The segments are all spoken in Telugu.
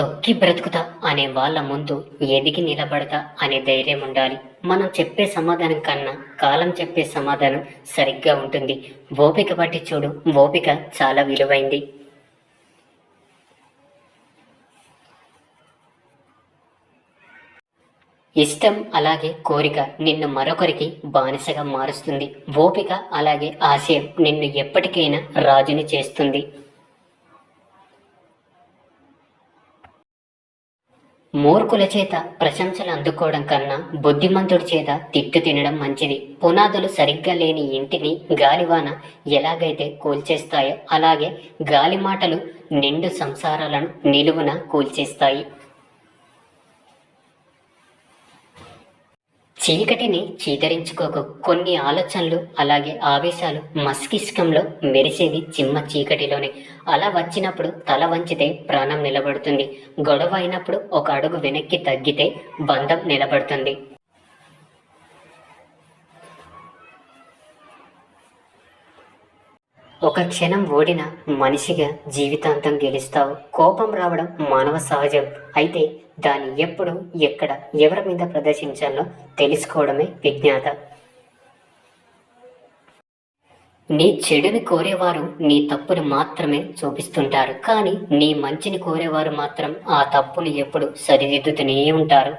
తొక్కి బ్రతుకుతా అనే వాళ్ళ ముందు ఎదిగి నిలబడతా అనే ధైర్యం ఉండాలి. మనం చెప్పే సమాధానం కన్నా కాలం చెప్పే సమాధానం సరిగ్గా ఉంటుంది. ఓపిక పట్టి చూడు, ఓపిక చాలా విలువైంది. ఇష్టం అలాగే కోరిక నిన్ను మరొకరికి బానిసగా మారుస్తుంది. ఓపిక అలాగే ఆశయం నిన్ను ఎప్పటికైనా రాజుని చేస్తుంది. మూర్ఖుల చేత ప్రశంసలు అందుకోవడం కన్నా బుద్ధిమంతుడి చేత తిట్టు తినడం మంచిది. పునాదులు సరిగ్గా లేని ఇంటిని గాలివాన ఎలాగైతే కూల్చేస్తాయో అలాగే గాలి మాటలు నిండు సంసారాలను నిలువున కూల్చేస్తాయి. చీకటిని చీదరించుకోకు. కొన్ని ఆలోచనలు అలాగే ఆవేశాలు మస్తిష్కంలో మెరిసేది చిమ్మ చీకటిలోనే. అలా వచ్చినప్పుడు తల వంచితే ప్రాణం నిలబడుతుంది. గొడవ అయినప్పుడు ఒక అడుగు వెనక్కి తగ్గితే బంధం నిలబడుతుంది. ఒక క్షణం ఓడిన మనిషిగా జీవితాంతం గెలుస్తావు. కోపం రావడం మానవ సహజం. అయితే దాన్ని ఎప్పుడు, ఎక్కడ, ఎవరి మీద ప్రదర్శించాలో తెలుసుకోవడమే విజ్ఞాత. నీ చెడుని కోరేవారు నీ తప్పును మాత్రమే చూపిస్తుంటారు, కానీ నీ మంచిని కోరేవారు మాత్రం ఆ తప్పును ఎప్పుడు సరిదిద్దుతూనే ఉంటారు.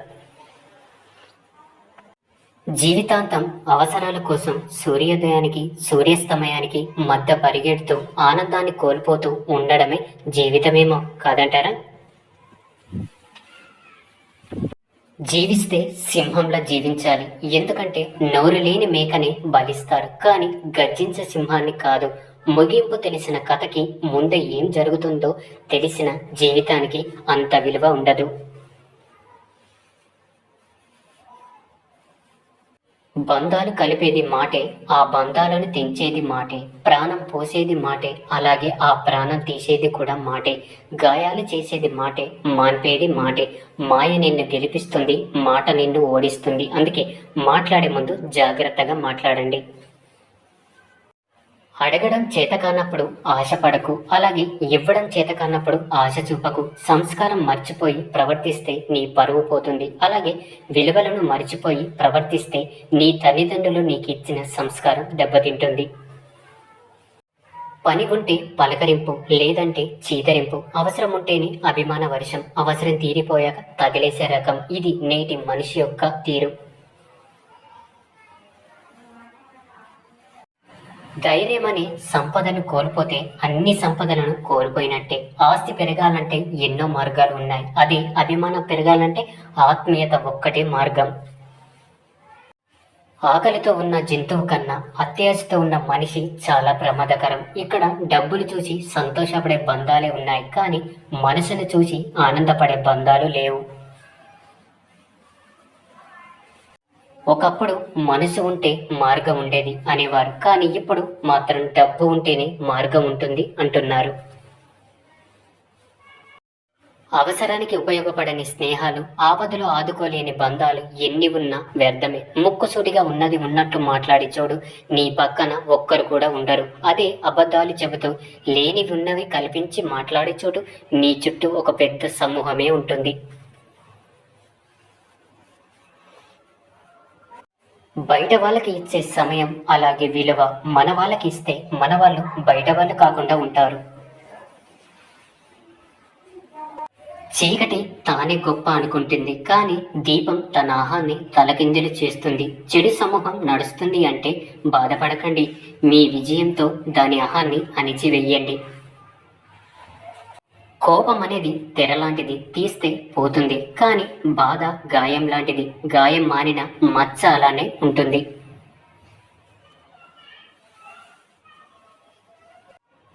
జీవితాంతం అవసరాల కోసం సూర్యోదయానికి సూర్యాస్తమయానికి మధ్య పరిగెడుతూ ఆనందాన్ని కోల్పోతూ ఉండడమే జీవితమేమో కాదంటారా? జీవిస్తే సింహంలా జీవించాలి. ఎందుకంటే నోరు లేని మేకని బలిస్తారు, కానీ గర్జించే సింహాన్ని కాదు. ముగింపు తెలిసిన కథకి ముందే ఏం జరుగుతుందో తెలిసిన జీవితానికి అంత విలువ ఉండదు. బంధాలు కలిపేది మాటే, ఆ బంధాలను తెంచేది మాటే. ప్రాణం పోసేది మాటే, అలాగే ఆ ప్రాణం తీసేది కూడా మాటే. గాయాలు చేసేది మాటే, మాన్పేది మాటే. మాయ నిన్ను గెలిపిస్తుంది, మాట నిన్ను ఓడిస్తుంది. అందుకే మాట్లాడే ముందు జాగ్రత్తగా మాట్లాడండి. అడగడం చేతకానప్పుడు ఆశపడకు, అలాగే ఇవ్వడం చేతకానప్పుడు ఆశ చూపకు. సంస్కారం మర్చిపోయి ప్రవర్తిస్తే నీ పరువు పోతుంది. అలాగే విలువలను మర్చిపోయి ప్రవర్తిస్తే నీ తల్లిదండ్రులు నీకు ఇచ్చిన సంస్కారం దెబ్బతింటుంది. పని ఉంటే పలకరింపు, లేదంటే చీదరింపు. అవసరం ఉంటేనే అభిమాన వర్షం, అవసరం తీరిపోయాక తగిలేసే రకం. ఇది నేటి మనిషి యొక్క తీరు. ధైర్యం అనే సంపదను కోల్పోతే అన్ని సంపదలను కోల్పోయినట్టే. ఆస్తి పెరగాలంటే ఎన్నో మార్గాలు ఉన్నాయి. అదే అభిమానం పెరగాలంటే ఆత్మీయత ఒక్కటే మార్గం. ఆకలితో ఉన్న జంతువు కన్నా అత్యాశతో ఉన్న మనిషి చాలా ప్రమాదకరం. ఇక్కడ డబ్బులు చూసి సంతోషపడే బంధాలే ఉన్నాయి, కానీ మనసును చూసి ఆనందపడే బంధాలు లేవు. ఒకప్పుడు మనసు ఉంటే మార్గం ఉండేది అనేవారు, కానీ ఇప్పుడు మాత్రం డబ్బు ఉంటేనే మార్గం ఉంటుంది అంటున్నారు. అవసరానికి ఉపయోగపడని స్నేహాలు, ఆపదలో ఆదుకోలేని బంధాలు ఎన్ని ఉన్నా వ్యర్థమే. ముక్కుసూటిగా ఉన్నది ఉన్నట్టు మాట్లాడి చూడు, నీ పక్కన ఒక్కరు కూడా ఉండరు. అదే అబద్ధాలు చెబుతూ లేనివి ఉన్నవి కల్పించి మాట్లాడి చూడు, నీ చుట్టూ ఒక పెద్ద సమూహమే ఉంటుంది. బయట వాళ్ళకి ఇచ్చే సమయం అలాగే విలువ మన వాళ్ళకి ఇస్తే మన వాళ్ళు బయట వాళ్ళు కాకుండా ఉంటారు. చీకటి తానే గొప్ప అనుకుంటుంది, కానీ దీపం తన ఆహాన్ని తలకిందులు చేస్తుంది. చెడు సమూహం నడుస్తుంది అంటే బాధపడకండి, మీ విజయంతో దాని ఆహాన్ని అణిచివేయండి. కోపం అనేది తెర లాంటిది, తీస్తే పోతుంది, కానీ బాధ గాయం లాంటిది, గాయం మానిన మచ్చ అలానే ఉంటుంది.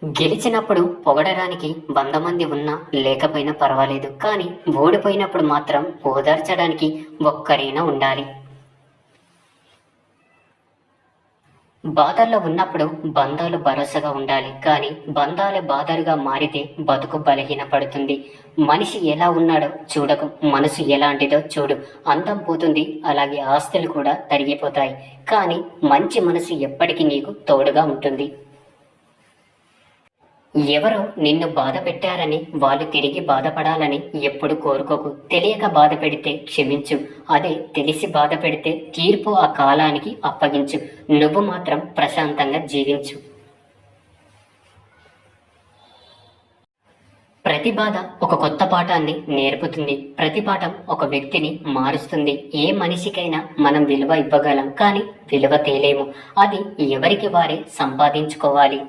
గెలిచినప్పుడు పొగడడానికి 100 మంది ఉన్నా లేకపోయినా పర్వాలేదు, కానీ ఓడిపోయినప్పుడు మాత్రం ఓదార్చడానికి ఒక్కరైనా ఉండాలి. బాధల్లో ఉన్నప్పుడు బంధాలు భరోసాగా ఉండాలి, కానీ బంధాలే బాధలుగా మారితే బతుకు బలహీనపడుతుంది. మనిషి ఎలా ఉన్నాడో చూడకు, మనసు ఎలాంటిదో చూడు. అందం పోతుంది, అలాగే ఆస్తులు కూడా తరిగిపోతాయి, కానీ మంచి మనసు ఎప్పటికీ నీకు తోడుగా ఉంటుంది. ఎవరో నిన్ను బాధ పెట్టారని వాళ్ళు తిరిగి బాధపడాలని ఎప్పుడు కోరుకోకు. తెలియక బాధ పెడితే క్షమించు. అదే తెలిసి బాధ పెడితే తీర్పు ఆ కాలానికి అప్పగించు. నువ్వు మాత్రం ప్రశాంతంగా జీవించు. ప్రతి బాధ ఒక కొత్త పాఠాన్ని నేర్పుతుంది. ప్రతి పాఠం ఒక వ్యక్తిని మారుస్తుంది. ఏ మనిషికైనా మనం విలువ ఇవ్వగలం, కానీ విలువ తేలేము. అది ఎవరికి వారే సంపాదించుకోవాలి.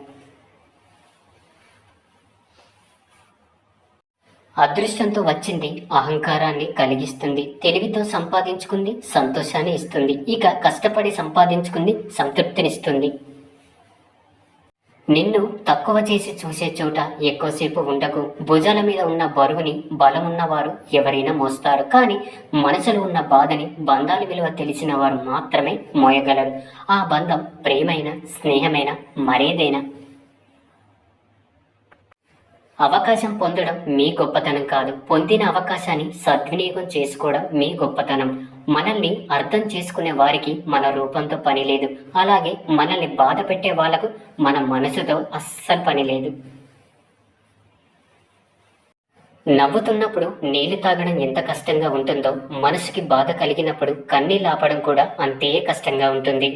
అదృష్టంతో వచ్చింది అహంకారాన్ని కలిగిస్తుంది. తెలివితో సంపాదించుకుంది సంతోషాన్ని ఇస్తుంది. ఇక కష్టపడి సంపాదించుకుంది సంతృప్తినిస్తుంది. నిన్ను తక్కువ చేసి చూసే చోట ఎక్కువసేపు ఉండకు. భుజాల మీద ఉన్న బరువుని బలమున్నవారు ఎవరైనా మోస్తారు, కానీ మనసులో ఉన్న బాధని బంధాల విలువ తెలిసిన వారు మాత్రమే మోయగలరు. ఆ బంధం ప్రేమైన, స్నేహమైన, మరేదైనా. అవకాశం పొందడం మీ గొప్పతనం కాదు, పొందిన అవకాశాన్ని సద్వినియోగం చేసుకోవడం మీ గొప్పతనం. మనల్ని అర్థం చేసుకునే వారికి మన రూపంతో పని లేదు, అలాగే మనల్ని బాధ పెట్టే వాళ్లకు మన మనసుతో అస్సలు పని లేదు. నవ్వుతున్నప్పుడు నీళ్లు తాగడం ఎంత కష్టంగా ఉంటుందో, మనసుకి బాధ కలిగినప్పుడు కన్నీళ్ళు ఆపడం కూడా అంతే కష్టంగా ఉంటుంది.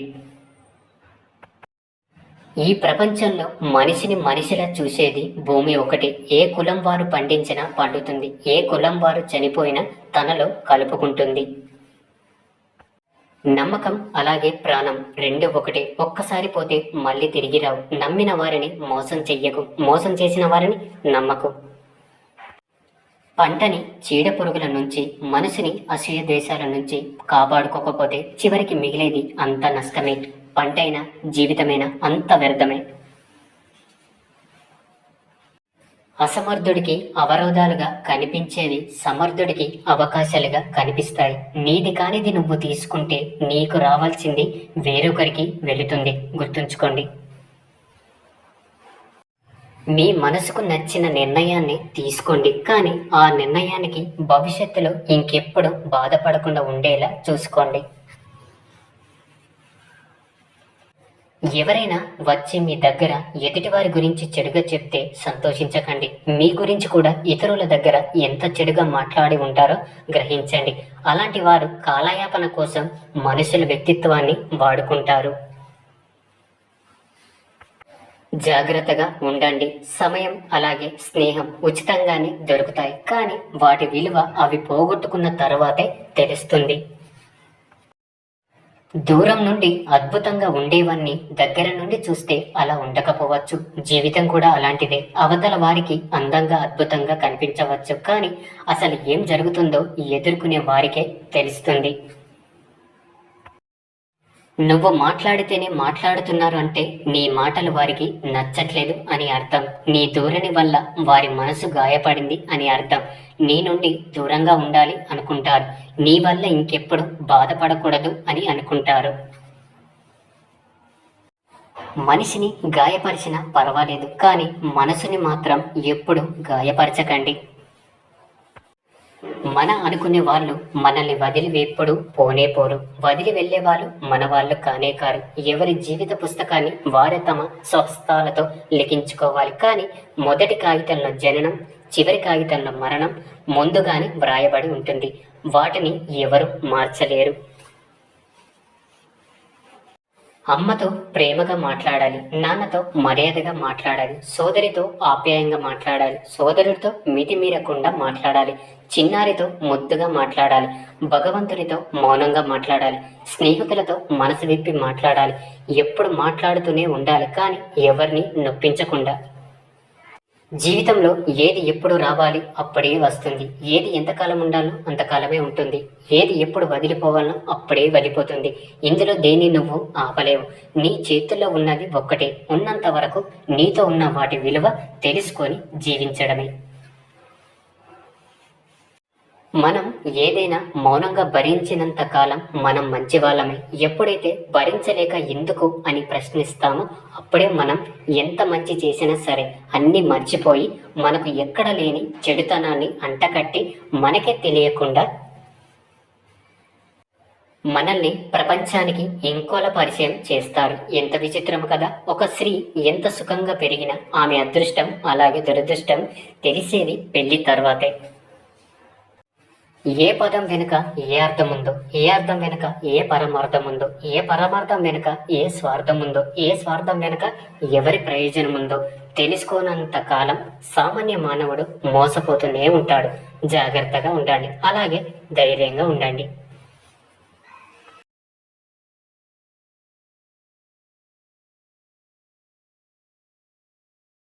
ఈ ప్రపంచంలో మనిషిని మనిషిలా చూసేది భూమి ఒకటి. ఏ కులం వారు పండించినా పండుతుంది, ఏ కులం వారు చనిపోయినా తనలో కలుపుకుంటుంది. నమ్మకం అలాగే ప్రాణం రెండు ఒకటే. ఒక్కసారి పోతే మళ్ళీ తిరిగి రావు. నమ్మిన వారిని మోసం చెయ్యకు, మోసం చేసిన వారిని నమ్మకు. పంటని చీడ పురుగుల నుంచి, మనసుని అసూయ ద్వేషాల నుంచి కాపాడుకోకపోతే చివరికి మిగిలేది అంత నష్టమే. పంటైనా జీవితమైనా అంత వ్యర్థమే. అసమర్థుడికి అవరోధాలుగా కనిపించేవి సమర్థుడికి అవకాశాలుగా కనిపిస్తాయి. నీది కానిది నువ్వు తీసుకుంటే నీకు రావాల్సింది వేరొకరికి వెళుతుంది. గుర్తుంచుకోండి. మీ మనసుకు నచ్చిన నిర్ణయాన్ని తీసుకోండి, కానీ ఆ నిర్ణయానికి భవిష్యత్తులో ఇంకెప్పుడు బాధపడకుండా ఉండేలా చూసుకోండి. ఎవరైనా వచ్చి మీ దగ్గర ఎదుటివారి గురించి చెడుగా చెప్తే సంతోషించకండి. మీ గురించి కూడా ఇతరుల దగ్గర ఎంత చెడుగా మాట్లాడి ఉంటారో గ్రహించండి. అలాంటి వారు కాలయాపన కోసం మనుషుల వ్యక్తిత్వాన్ని వాడుకుంటారు. జాగ్రత్తగా ఉండండి. సమయం అలాగే స్నేహం ఉచితంగానే దొరుకుతాయి, కానీ వాటి విలువ అవి పోగొట్టుకున్న తర్వాతే తెలుస్తుంది. దూరం నుండి అద్భుతంగా ఉండేవన్నీ దగ్గర నుండి చూస్తే అలా ఉండకపోవచ్చు. జీవితం కూడా అలాంటిదే. అవతల వారికి అందంగా అద్భుతంగా కనిపించవచ్చు, కానీ అసలు ఏం జరుగుతుందో ఎదుర్కొనే వారికే తెలుస్తుంది. నువ్వు మాట్లాడితేనే మాట్లాడుతున్నారు అంటే నీ మాటలు వారికి నచ్చట్లేదు అని అర్థం. నీ ధోరణి వల్ల వారి మనసు గాయపడింది అని అర్థం. నీ నుండి దూరంగా ఉండాలి అనుకుంటారు. నీ వల్ల ఇంకెప్పుడు బాధపడకూడదు అని అనుకుంటారు. మనిషిని గాయపరిచినా పర్వాలేదు, కానీ మనసుని మాత్రం ఎప్పుడు గాయపరచకండి. మన అనుకునే వాళ్ళు మనల్ని వదిలి ఎప్పుడు పోనే పోరు. వదిలి వెళ్లే వాళ్ళు మన వాళ్ళు కానే కారు. ఎవరి జీవిత పుస్తకాన్ని వారే తమ స్వస్థాలతో లిఖించుకోవాలి, కానీ మొదటి కాగితంలో జననం, చివరి కాగితంలో మరణం ముందుగానే వ్రాయబడి ఉంటుంది. వాటిని ఎవరు మార్చలేరు. అమ్మతో ప్రేమగా మాట్లాడాలి, నాన్నతో మర్యాదగా మాట్లాడాలి, సోదరితో ఆప్యాయంగా మాట్లాడాలి, సోదరుడితో మితిమీరకుండా మాట్లాడాలి, చిన్నారితో ముద్దుగా మాట్లాడాలి, భగవంతునితో మౌనంగా మాట్లాడాలి, స్నేహితులతో మనసు విప్పి మాట్లాడాలి. ఎప్పుడు మాట్లాడుతూనే ఉండాలి, కానీ ఎవరిని నొప్పించకుండా. జీవితంలో ఏది ఎప్పుడు రావాలి అప్పుడే వస్తుంది. ఏది ఎంతకాలం ఉండాలో అంతకాలమే ఉంటుంది. ఏది ఎప్పుడు వదిలిపోవాలో అప్పుడే వదిలిపోతుంది. ఇందులో దేన్ని నువ్వు ఆపలేవు. నీ చేతుల్లో ఉన్నది ఒక్కటే. ఉన్నంత వరకు నీతో ఉన్న వాటి విలువ తెలుసుకొని జీవించడమే. మనం ఏదైనా మౌనంగా భరించినంత కాలం మనం మంచి వాళ్ళమే. ఎప్పుడైతే భరించలేక ఎందుకు అని ప్రశ్నిస్తామో అప్పుడే మనం ఎంత మంచి చేసినా సరే అన్నీ మర్చిపోయి మనకు ఎక్కడ లేని చెడుతనాన్ని అంటకట్టి మనకే తెలియకుండా మనల్ని ప్రపంచానికి ఇంకోలా పరిచయం చేస్తారు. ఎంత విచిత్రం కదా. ఒక స్త్రీ ఎంత సుఖంగా పెరిగినా ఆమె అదృష్టం అలాగే దురదృష్టం తెలిసేది పెళ్లి తర్వాతే. ఏ పదం వెనుక ఏ అర్థం ఉందో, ఏ అర్థం వెనుక ఏ పరమార్థం ఉందో, ఏ పరమార్థం వెనుక ఏ స్వార్థం ఉందో, ఏ స్వార్థం వెనుక ఎవరి ప్రయోజనం ఉందో తెలుసుకోనంత కాలం సామాన్య మానవుడు మోసపోతూనే ఉంటాడు. జాగ్రత్తగా ఉండండి, అలాగే ధైర్యంగా ఉండండి.